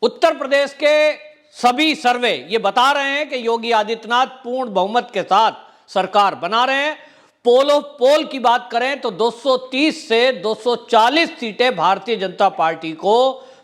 उत्तर प्रदेश के सभी सर्वे ये बता रहे हैं कि योगी आदित्यनाथ पूर्ण बहुमत के साथ सरकार बना रहे हैं। पोल की बात करें तो 230 से 240 सीटें भारतीय जनता पार्टी को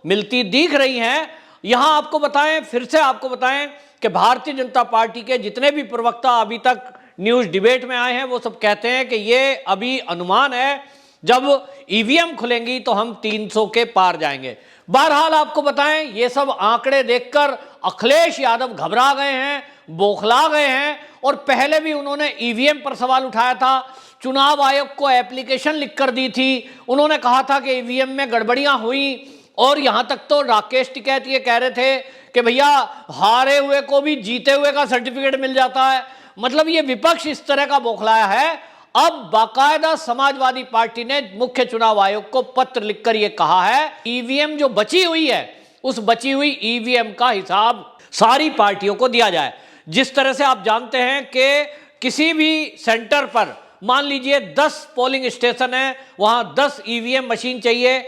मिलती दिख रही हैं। यहां आपको बताएं, फिर से आपको बताएं कि भारतीय जनता पार्टी के जितने भी प्रवक्ता अभी तक न्यूज डिबेट में आए हैं वो सब कहते हैं कि ये अभी अनुमान है, जब ईवीएम खुलेंगी तो हम 300 के पार जाएंगे। बहरहाल आपको बताएं, ये सब आंकड़े देखकर अखिलेश यादव घबरा गए हैं, बौखला गए हैं। और पहले भी उन्होंने ईवीएम पर सवाल उठाया था, चुनाव आयोग को एप्लीकेशन लिखकर दी थी। उन्होंने कहा था कि ईवीएम में गड़बड़ियां हुई, और यहां तक तो राकेश टिकैत ये कह रहे थे कि भैया हारे हुए को भी जीते हुए का सर्टिफिकेट मिल जाता है। मतलब ये विपक्ष इस तरह का बौखलाया है। अब बाकायदा समाजवादी पार्टी ने मुख्य चुनाव आयोग को पत्र लिखकर यह कहा है, ईवीएम जो बची हुई है उस बची हुई ईवीएम का हिसाब सारी पार्टियों को दिया जाए। जिस तरह से आप जानते हैं कि किसी भी सेंटर पर मान लीजिए 10 पोलिंग स्टेशन है, वहां 10 ईवीएम मशीन चाहिए,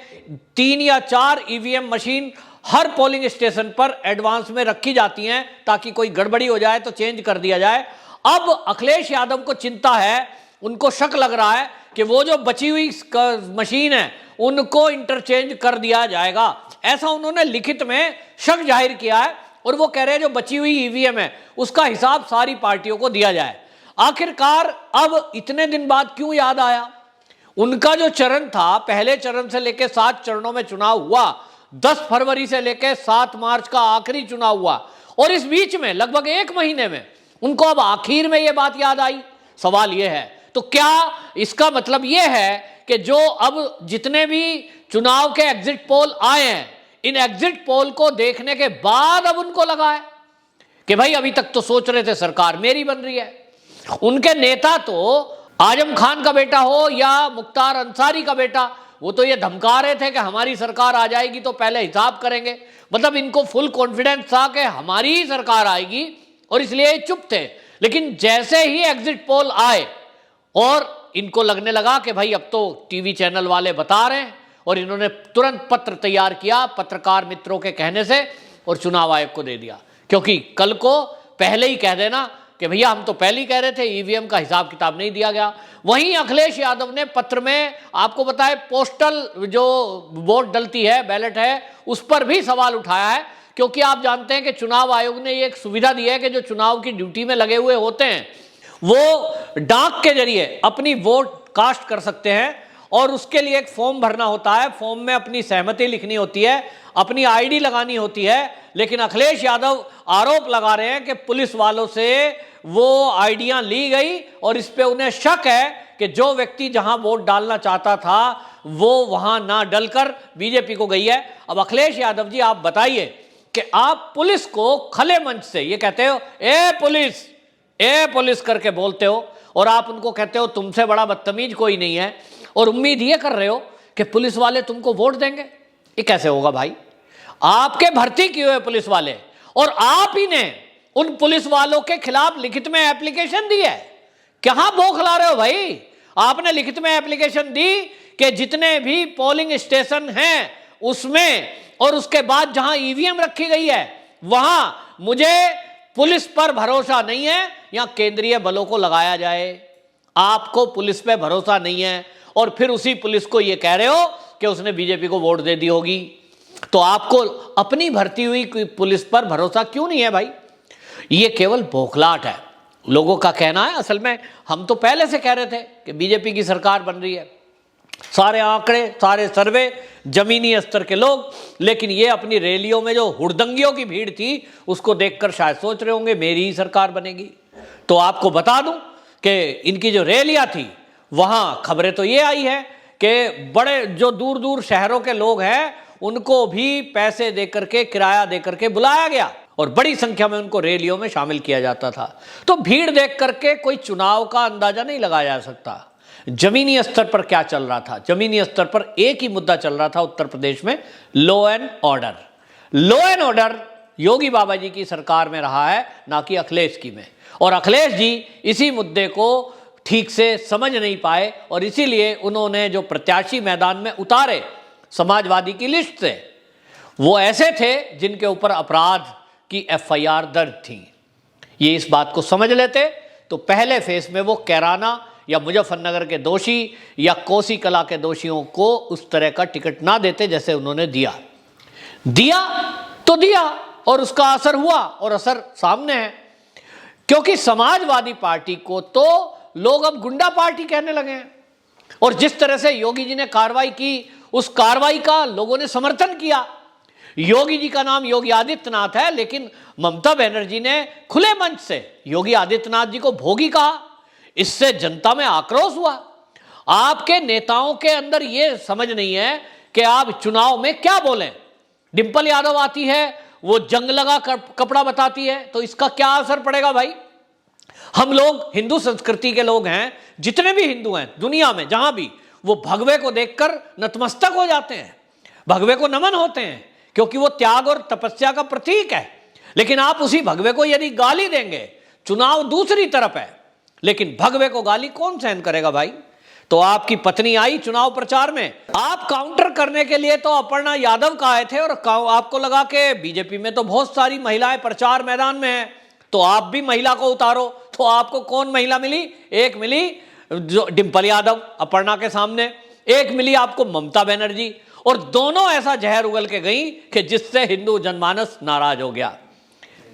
3 या 4 ईवीएम मशीन हर पोलिंग स्टेशन पर एडवांस में रखी जाती हैं ताकि कोई गड़बड़ी हो जाए तो चेंज कर दिया जाए। अब अखिलेश यादव को चिंता है, उनको शक लग रहा है कि वो जो बची हुई मशीन है उनको इंटरचेंज कर दिया जाएगा। ऐसा उन्होंने लिखित में शक जाहिर किया है, और वो कह रहे हैं जो बची हुई ईवीएम है उसका हिसाब सारी पार्टियों को दिया जाए। आखिरकार अब इतने दिन बाद क्यों याद आया? उनका जो चरण था, पहले चरण से लेकर 7 चरणों में चुनाव हुआ, 10 फरवरी से लेकर 7 मार्च का आखिरी चुनाव हुआ, और इस बीच में लगभग 1 महीने में उनको अब आखिर में यह बात याद आई। सवाल यह है, तो क्या इसका मतलब यह है कि जो अब जितने भी चुनाव के एग्जिट पोल आए हैं, इन एग्जिट पोल को देखने के बाद अब उनको लगा है कि भाई अभी तक तो सोच रहे थे सरकार मेरी बन रही है। उनके नेता तो आजम खान का बेटा हो या मुख्तार अंसारी का बेटा, वो तो ये धमका रहे थे कि हमारी सरकार आ जाएगी तो पहले हिसाब करेंगे। मतलब इनको फुल कॉन्फिडेंस था कि हमारी ही सरकार आएगी, और इसलिए चुप थे। लेकिन जैसे ही एग्जिट पोल आए और इनको लगने लगा कि भाई अब तो टीवी चैनल वाले बता रहे हैं, और इन्होंने तुरंत पत्र तैयार किया पत्रकार मित्रों के कहने से और चुनाव आयोग को दे दिया। क्योंकि कल को पहले ही कह देना कि भैया हम तो पहले ही कह रहे थे, ईवीएम का हिसाब किताब नहीं दिया गया। वहीं अखिलेश यादव ने पत्र में आपको बताया, पोस्टल जो वोट डलती है, बैलेट है, उस पर भी सवाल उठाया है। क्योंकि आप जानते हैं कि चुनाव आयोग ने ये एक सुविधा दी है कि जो चुनाव की ड्यूटी में लगे हुए होते हैं वो डाक के जरिए अपनी वोट कास्ट कर सकते हैं, और उसके लिए एक फॉर्म भरना होता है। फॉर्म में अपनी सहमति लिखनी होती है, अपनी आईडी लगानी होती है। लेकिन अखिलेश यादव आरोप लगा रहे हैं कि पुलिस वालों से वो आईडियां ली गई, और इस पे उन्हें शक है कि जो व्यक्ति जहां वोट डालना चाहता था वो वहां ना डलकर बीजेपी को गई है। अब अखिलेश यादव जी, आप बताइए कि आप पुलिस को खले मंच से ये कहते हो ए पुलिस करके बोलते हो, और आप उनको कहते हो तुमसे बड़ा बदतमीज कोई नहीं है, और उम्मीद ये कर रहे हो कि पुलिस वाले तुमको वोट देंगे। ये कैसे होगा भाई? आपके भर्ती किए हुए पुलिस वाले, और आप ही ने उन पुलिस वालों के खिलाफ लिखित में एप्लीकेशन दी है। कहां बौखला रहे हो भाई? आपने लिखित में एप्लीकेशन दी कि जितने भी पोलिंग स्टेशन हैं उसमें, और उसके बाद जहां ईवीएम रखी गई है वहां मुझे पुलिस पर भरोसा नहीं है, या केंद्रीय बलों को लगाया जाए। आपको पुलिस पे भरोसा नहीं है, और फिर उसी पुलिस को ये कह रहे हो कि उसने बीजेपी को वोट दे दी होगी। तो आपको अपनी भर्ती हुई पुलिस पर भरोसा क्यों नहीं है भाई? ये केवल बौखलाहट है। लोगों का कहना है, असल में हम तो पहले से कह रहे थे कि बीजेपी की सरकार बन रही है। सारे आंकड़े, सारे सर्वे, जमीनी स्तर के लोग। लेकिन ये अपनी रैलियों में जो हुड़दंगियों की भीड़ थी उसको देखकर शायद सोच रहे होंगे मेरी ही सरकार बनेगी। तो आपको बता दूं कि इनकी जो रैलियां थी वहां खबरें तो ये आई है कि बड़े जो दूर दूर शहरों के लोग हैं उनको भी पैसे देकर के, किराया देकर के बुलाया गया, और बड़ी संख्या में उनको रैलियों में शामिल किया जाता था। तो भीड़ देख करके कोई चुनाव का अंदाजा नहीं लगाया जा सकता। जमीनी स्तर पर क्या चल रहा था? जमीनी स्तर पर एक ही मुद्दा चल रहा था उत्तर प्रदेश में, law and order. Law and order Yogi Baba ji की सरकार में रहा है, ना कि अखिलेश की में। और अखिलेश जी इसी मुद्दे को ठीक से समझ नहीं पाए, और इसीलिए उन्होंने जो प्रत्याशी मैदान में उतारे समाजवादी की लिस्ट से, वो ऐसे थे जिनके ऊपर अपराध की एफआईआर दर्ज थी। ये इस बात को समझ लेते तो पहले फेस में वो कैराना या मुजफ्फरनगर के दोषी या कोसी कला के दोषियों को उस तरह का टिकट ना देते जैसे उन्होंने दिया तो दिया, और उसका असर हुआ, और असर सामने है। क्योंकि समाजवादी पार्टी को तो लोग अब गुंडा पार्टी कहने लगे हैं, और जिस तरह से योगी जी ने कार्रवाई की उस कार्रवाई का लोगों ने समर्थन किया। योगी जी का नाम योगी आदित्यनाथ है, लेकिन ममता बनर्जी ने खुले मंच से योगी आदित्यनाथ जी को भोगी कहा। इससे जनता में आक्रोश हुआ। आपके नेताओं के अंदर यह समझ नहीं है कि आप चुनाव में क्या बोलें। डिंपल यादव आती है, वो जंग लगा कपड़ा बताती है, तो इसका क्या असर पड़ेगा भाई। हम लोग हिंदू संस्कृति के लोग हैं, जितने भी हिंदू हैं दुनिया में जहां भी, वो भगवे को देखकर नतमस्तक हो जाते हैं, भगवे को नमन होते हैं, क्योंकि वो त्याग और तपस्या का प्रतीक है। लेकिन आप उसी भगवे को यदि गाली देंगे, चुनाव दूसरी तरफ है, लेकिन भगवे को गाली कौन सहन करेगा भाई। तो आपकी पत्नी आई चुनाव प्रचार में, आप काउंटर करने के लिए तो अपर्णा यादव का आए थे, और आपको लगा कि बीजेपी में तो बहुत सारी महिलाएं प्रचार मैदान में हैं, तो आप भी महिला को उतारो। तो आपको कौन महिला मिली? एक मिली जो डिंपल यादव अपर्णा के सामने, एक मिली आपको ममता बनर्जी, और दोनों ऐसा जहर उगल के गई कि जिससे हिंदू जनमानस नाराज हो गया।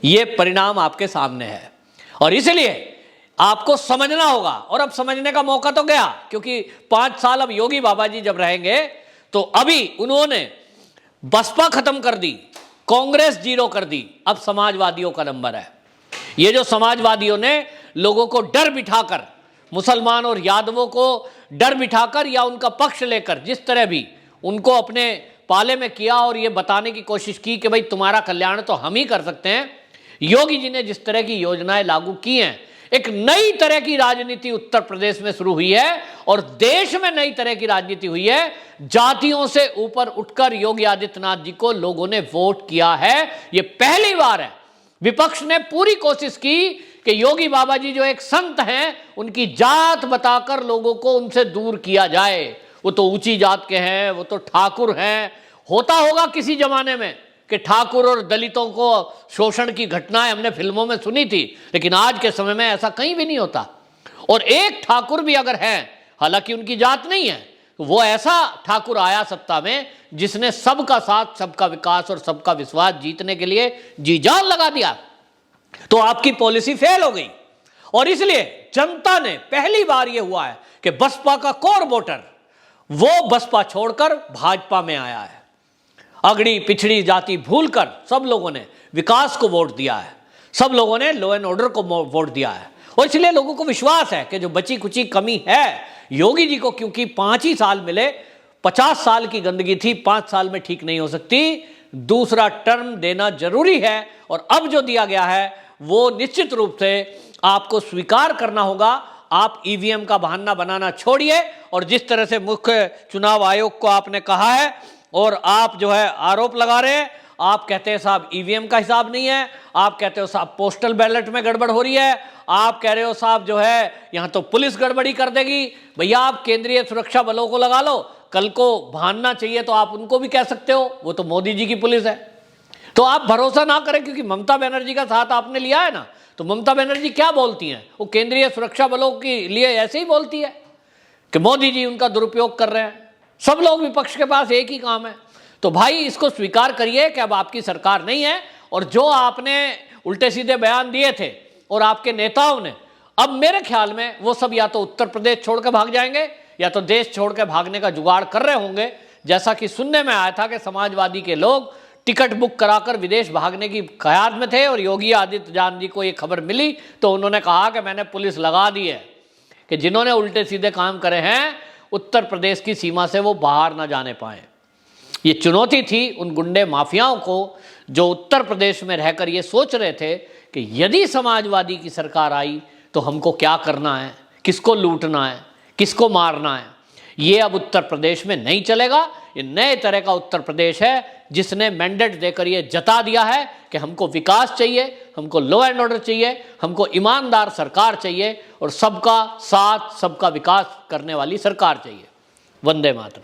ये परिणाम आपके सामने है, और इसलिए आपको समझना होगा। और अब समझने का मौका तो गया, क्योंकि 5 साल अब योगी बाबा जी जब रहेंगे, तो अभी उन्होंने बसपा खत्म कर दी, कांग्रेस जीरो कर दी, अब समाजवादियों का नंबर है। ये जो समाजवादियों ने लोगों को डर बिठाकर, मुसलमान और यादवों को डर बिठाकर या उनका पक्ष लेकर जिस तरह भी उनको अपने पाले में किया, और ये बताने की कोशिश की कि भाई तुम्हारा कल्याण तो हम ही कर सकते हैं। योगी जी ने जिस तरह की योजनाएं लागू की हैं, एक नई तरह की राजनीति उत्तर प्रदेश में शुरू हुई है, और देश में नई तरह की राजनीति हुई है। जातियों से ऊपर उठकर योगी आदित्यनाथ जी को लोगों ने वोट किया है। ये पहली बार है। विपक्ष ने पूरी कोशिश की कि योगी बाबा जी जो एक संत हैं, उनकी जात बताकर लोगों को उनसे दूर किया जाए। वो तो ऊंची जात के हैं, वो तो ठाकुर हैं। होता होगा किसी जमाने में कि ठाकुर और दलितों को शोषण की घटनाएं हमने फिल्मों में सुनी थी, लेकिन आज के समय में ऐसा कहीं भी नहीं होता। और एक ठाकुर भी अगर है, हालांकि उनकी जात नहीं है, तो वो ऐसा ठाकुर आया सत्ता में जिसने सबका साथ, सबका विकास और सबका विश्वास जीतने के लिए जी जान लगा दिया। तो आपकी पॉलिसी फेल हो गई, और इसलिए जनता ने पहली बार यह हुआ है कि बसपा का कोर वोटर वो बसपा छोड़कर भाजपा में आया है। अगड़ी पिछड़ी जाति भूलकर सब लोगों ने विकास को वोट दिया है, सब लोगों ने लॉ एंड ऑर्डर को वोट दिया है, और इसलिए लोगों को विश्वास है कि जो बची कुची कमी है योगी जी को, क्योंकि 5 ही साल मिले, 50 साल की गंदगी थी, 5 साल में ठीक नहीं हो सकती, दूसरा टर्म देना जरूरी है। और अब जो दिया गया है वो निश्चित रूप से आपको स्वीकार करना होगा। आप ईवीएम का बहाना बनाना छोड़िए, और जिस तरह से मुख्य चुनाव आयोग को आपने कहा है और आप जो है आरोप लगा रहे हैं, आप कहते हैं साहब ईवीएम का हिसाब नहीं है, आप कहते हो साहब पोस्टल बैलेट में गड़बड़ हो रही है, आप कह रहे हो साहब जो है यहां तो पुलिस गड़बड़ी कर देगी। भैया आप केंद्रीय सुरक्षा बलों को लगा लो, कल को भानना चाहिए तो आप उनको भी कह सकते हो, वो तो मोदी जी की पुलिस है। तो आप भरोसा ना करें, क्योंकि ममता बनर्जी का साथ आपने लिया है ना, तो ममता बनर्जी क्या बोलती हैं, वो केंद्रीय सुरक्षा बलों के लिए ऐसे ही बोलती है कि मोदी जी उनका दुरुपयोग कर रहे हैं। सब लोग विपक्ष के पास एक ही काम है। तो भाई इसको स्वीकार करिए कि अब आपकी सरकार नहीं है, और जो आपने उल्टे सीधे बयान दिए थे और आपके नेताओं ने, अब मेरे ख्याल में वो सब या तो उत्तर प्रदेश छोड़ के भाग जाएंगे या तो देश छोड़ के भागने का जुगाड़ कर रहे होंगे। जैसा कि सुनने में आया था कि समाजवादी के लोग टिकट बुक कराकर विदेश भागने की कयाद में थे, और योगी आदित्यनाथ जी को ये खबर मिली तो उन्होंने कहा कि मैंने पुलिस लगा दी है कि जिन्होंने उल्टे सीधे काम करे हैं उत्तर प्रदेश की सीमा से वो बाहर ना जाने पाए। ये चुनौती थी उन गुंडे माफियाओं को जो उत्तर प्रदेश में रहकर ये सोच रहे थे कि यदि समाजवादी की सरकार आई तो हमको क्या करना है, किसको लूटना है, किसको मारना है। ये अब उत्तर प्रदेश में नहीं चलेगा। ये नए तरह का उत्तर प्रदेश है जिसने मैंडेट देकर ये जता दिया है कि हमको विकास चाहिए, हमको लॉ एंड ऑर्डर चाहिए, हमको ईमानदार सरकार चाहिए, और सबका साथ, सबका विकास करने वाली सरकार चाहिए। वंदे मातरम।